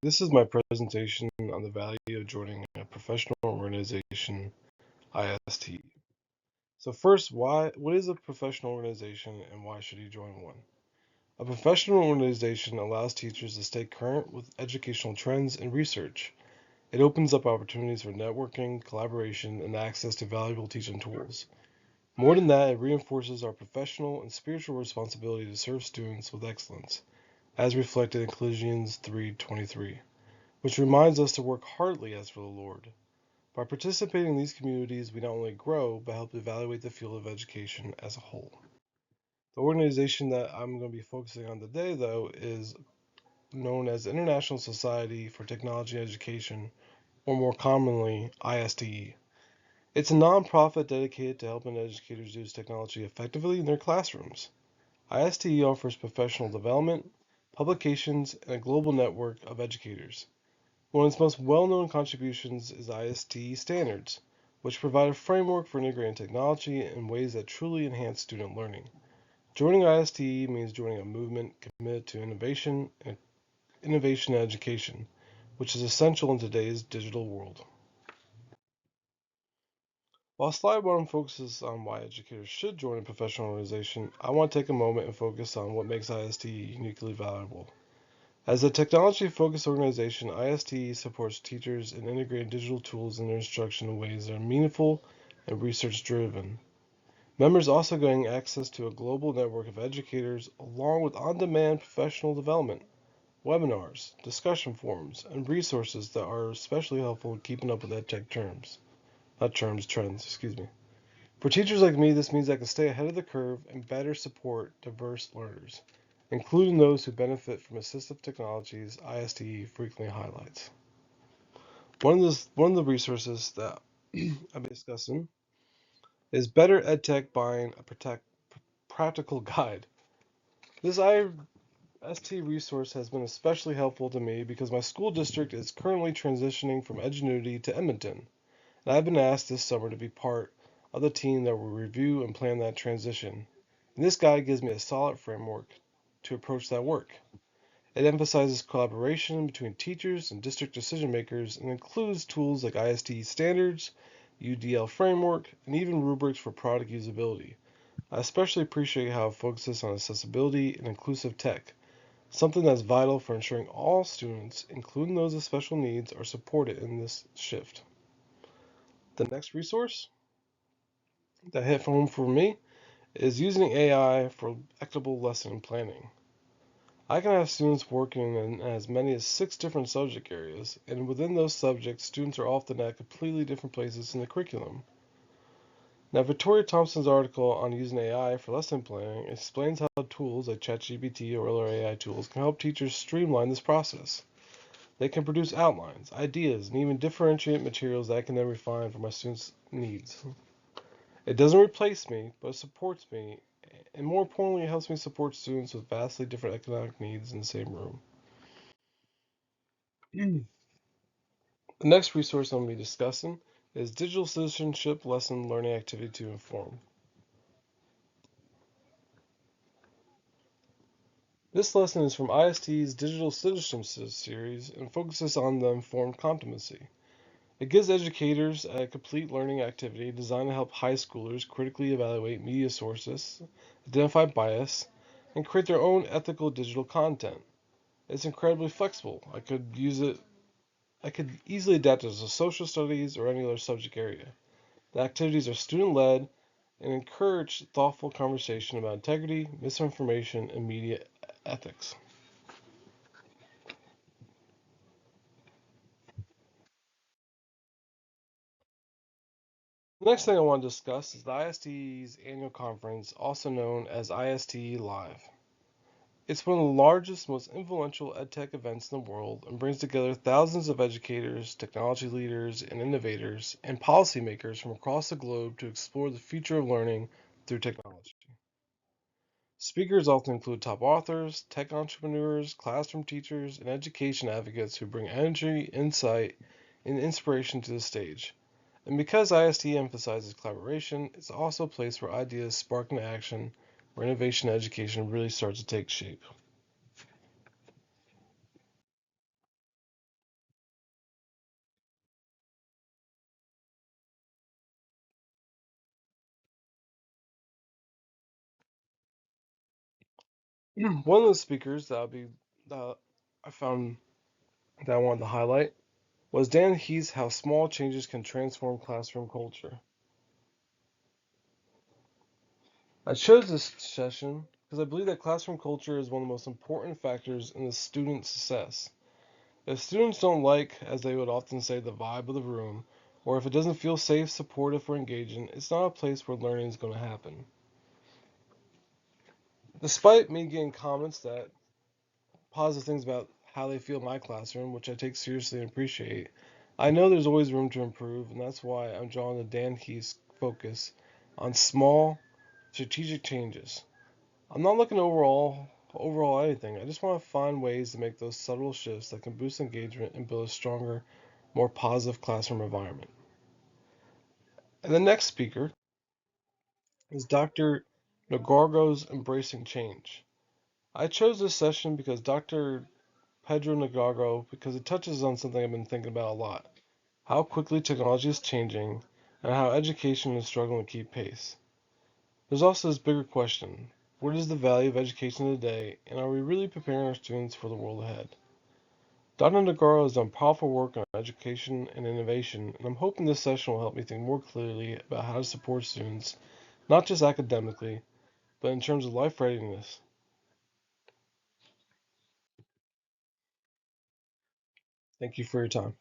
This is my presentation on the value of joining a professional organization, IST. So first, what is a professional organization and why should you join one? A professional organization allows teachers to stay current with educational trends and research. It opens up opportunities for networking, collaboration, and access to valuable teaching tools. More than that, it reinforces our professional and spiritual responsibility to serve students with excellence, as reflected in Colossians 3:23. Which reminds us to work heartily as for the Lord. By participating in these communities, we not only grow, but help evaluate the field of education as a whole. The organization that I'm going to be focusing on today, though, is known as International Society for Technology Education, or more commonly, ISTE. It's a nonprofit dedicated to helping educators use technology effectively in their classrooms. ISTE offers professional development, publications, and a global network of educators. One of its most well-known contributions is ISTE standards, which provide a framework for integrating technology in ways that truly enhance student learning. Joining ISTE means joining a movement committed to innovation in education, which is essential in today's digital world. While slide 1 focuses on why educators should join a professional organization, I want to take a moment and focus on what makes ISTE uniquely valuable. As a technology-focused organization, ISTE supports teachers in integrating digital tools in their instruction in ways that are meaningful and research-driven. Members also gain access to a global network of educators along with on-demand professional development, webinars, discussion forums, and resources that are especially helpful in keeping up with EdTech trends. For teachers like me, this means I can stay ahead of the curve and better support diverse learners, including those who benefit from assistive technologies ISTE frequently highlights. One of the resources that I've been discussing is Better EdTech Buying a Practical Guide. This IST resource has been especially helpful to me because my school district is currently transitioning from Edgenuity to Edmonton, and I've been asked this summer to be part of the team that will review and plan that transition. And this guide gives me a solid framework to approach that work. It emphasizes collaboration between teachers and district decision makers and includes tools like ISTE standards, UDL framework, and even rubrics for product usability. I especially appreciate how it focuses on accessibility and inclusive tech, something that's vital for ensuring all students, including those with special needs, are supported in this shift. The next resource that hit home for me is using AI for equitable lesson planning. I can have students working in as many as 6 different subject areas, and within those subjects, students are often at completely different places in the curriculum. Now, Victoria Thompson's article on using AI for lesson planning explains how tools like ChatGPT or other AI tools can help teachers streamline this process. They can produce outlines, ideas, and even differentiate materials that I can then refine for my students' needs. It doesn't replace me, but it supports me, and more importantly, it helps me support students with vastly different economic needs in the same room. The next resource I'm going to be discussing is Digital Citizenship Lesson Learning Activity to Inform. This lesson is from IST's Digital Citizenship series and focuses on the informed competency. It gives educators a complete learning activity designed to help high schoolers critically evaluate media sources, identify bias, and create their own ethical digital content. It's incredibly flexible. I could easily adapt it to social studies or any other subject area. The activities are student-led and encourage thoughtful conversation about integrity, misinformation, and media ethics. The next thing I want to discuss is the IST's annual conference, also known as ISTE Live. It's one of the largest, most influential EdTech events in the world and brings together thousands of educators, technology leaders, and innovators, and policymakers from across the globe to explore the future of learning through technology. Speakers often include top authors, tech entrepreneurs, classroom teachers, and education advocates who bring energy, insight, and inspiration to the stage. And because IST emphasizes collaboration, it's also a place where ideas spark into action, where innovation in education really starts to take shape. One of the speakers that I found that I wanted to highlight was Dan Heath's How Small Changes Can Transform Classroom Culture. I chose this session because I believe that classroom culture is one of the most important factors in the student success. If students don't like, as they would often say, the vibe of the room, or if it doesn't feel safe, supportive, or engaging, it's not a place where learning is going to happen. Despite me getting comments that positive things about how they feel in my classroom, which I take seriously and appreciate, I know there's always room to improve, and that's why I'm drawing the Dan Heath's focus on small, strategic changes. I'm not looking to overall anything. I just want to find ways to make those subtle shifts that can boost engagement and build a stronger, more positive classroom environment. And the next speaker is Dr. Nagargo's Embracing Change. I chose this session because Dr. Pedro Nagargo, because it touches on something I've been thinking about a lot: how quickly technology is changing and how education is struggling to keep pace. There's also this bigger question: what is the value of education today, and are we really preparing our students for the world ahead? Dr. Nagarro has done powerful work on education and innovation, and I'm hoping this session will help me think more clearly about how to support students, not just academically, but in terms of life readiness. Thank you for your time.